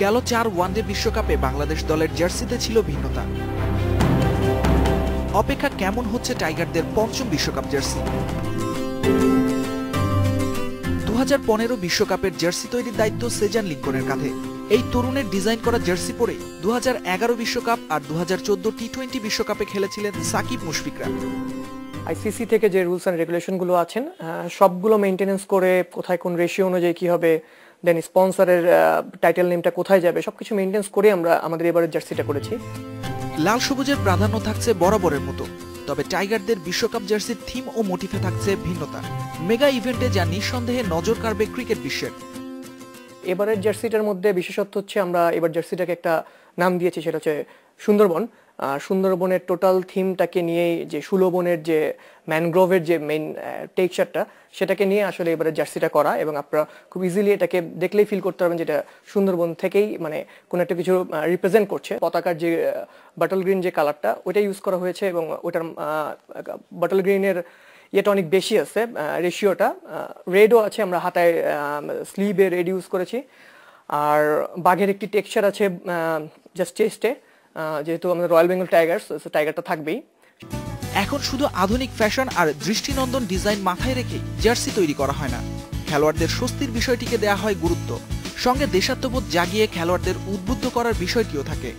গেল 4 ওয়ানডে বিশ্বকাপে বাংলাদেশ দলের জার্সিতে ছিল ভিন্নতা। অপেক্ষা কেমন হচ্ছে টাইগারদের পঞ্চম বিশ্বকাপ জার্সি। 2015 বিশ্বকাপের জার্সি তৈরির দায়িত্ব সেজান লিঙ্কনের কাঁধে। এই তরুণের ডিজাইন করা জার্সি পরে 2011 বিশ্বকাপ আর 2014 টি-20 বিশ্বকাপে খেলেছিলেন সাকিব মুশফিকরা। আইসিসি থেকে যে রুলস অ্যান্ড রেগুলেশনগুলো আছেন সবগুলো মেনটেনেন্স করে কোথায় কোন রেশিও অনুযায়ী কি হবে, দেন স্পন্সরের টাইটেল নেমটা কোথায় যাবে, সবকিছু মেনটেন্স করে আমরা আমাদের এবারের জার্সিটা করেছি। লাল সবুজের প্রাধান্য থাকছে বরাবরের মতো, তবে টাইগারদের বিশ্বকাপ জার্সির থিম ও মোটিফে থাকছে ভিন্নতা। মেগা ইভেন্টে যা নিঃসন্দেহে নজর কাড়বে ক্রিকেট বিশ্বের। এবারের জার্সিটার মধ্যে বিশেষত্ব হচ্ছে আমরা এবার জার্সিটাকে একটা নাম দিয়েছি, সেটা হচ্ছে সুন্দরবন। সুন্দরবনের টোটাল থিমটাকে নিয়েই যে সুলবনের যে ম্যানগ্রোভের যে মেইন টেক্সচারটা সেটাকে নিয়ে আসলে এবারে জার্সিটা করা, এবং আপনারা খুব ইজিলি এটাকে দেখলেই ফিল করতে পারবেন যেটা সুন্দরবন থেকেই মানে কোনো একটা কিছু রিপ্রেজেন্ট করছে। পতাকার যে বাটল গ্রিন যে কালারটা ওইটা ইউজ করা হয়েছে, এবং ওইটার বাটল গ্রিনের ইয়েটা অনেক বেশি আছে, রেশিওটা রেডও আছে, আমরা হাতায় স্লিভে রেড ইউজ করেছি। আর বাঘের একটি টেক্সচার আছে জাস্ট চেস্টে, যেহেতু আমাদের রয়্যাল বেঙ্গল টাইগারটা থাকবেই। এখন শুধু আধুনিক ফ্যাশন আর দৃষ্টিনন্দন ডিজাইন মাথায় রেখে জার্সি তৈরি করা হয় না, খেলোয়াড়দের স্বস্তির বিষয়টিকে দেয়া হয় গুরুত্ব, সঙ্গে দেশাত্মবোধ জাগিয়ে খেলোয়াড়দের উদ্বুদ্ধ করার বিষয়টিও থাকে।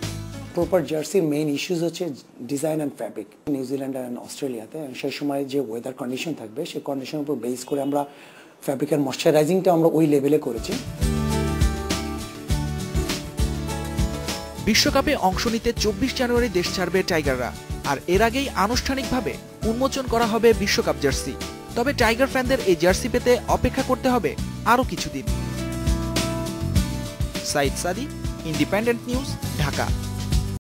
প্রপার জার্সির মেইন ইস্যুস হচ্ছে design and fabric. New Zealand and অস্ট্রেলিয়াতে সেই সময় যে ওয়েদার কন্ডিশন থাকবে সেই কন্ডিশনের উপর বেস করে আমরা ফ্যাব্রিকের ময়শ্চারাইজিংটা আমরা ওই লেভেলে করেছি। বিশ্বকাপে অংশ নিতে 24 জানুয়ারি দেশ ছাড়বে টাইগাররা, আর এর আগেই আনুষ্ঠানিকভাবে উন্মোচন করা হবে বিশ্বকাপ জার্সি। তবে টাইগার ফ্যানদের এই জার্সি পেতে অপেক্ষা করতে হবে আরও কিছুদিন। সাইদ সাদি, ইন্ডিপেন্ডেন্ট নিউজ, ঢাকা।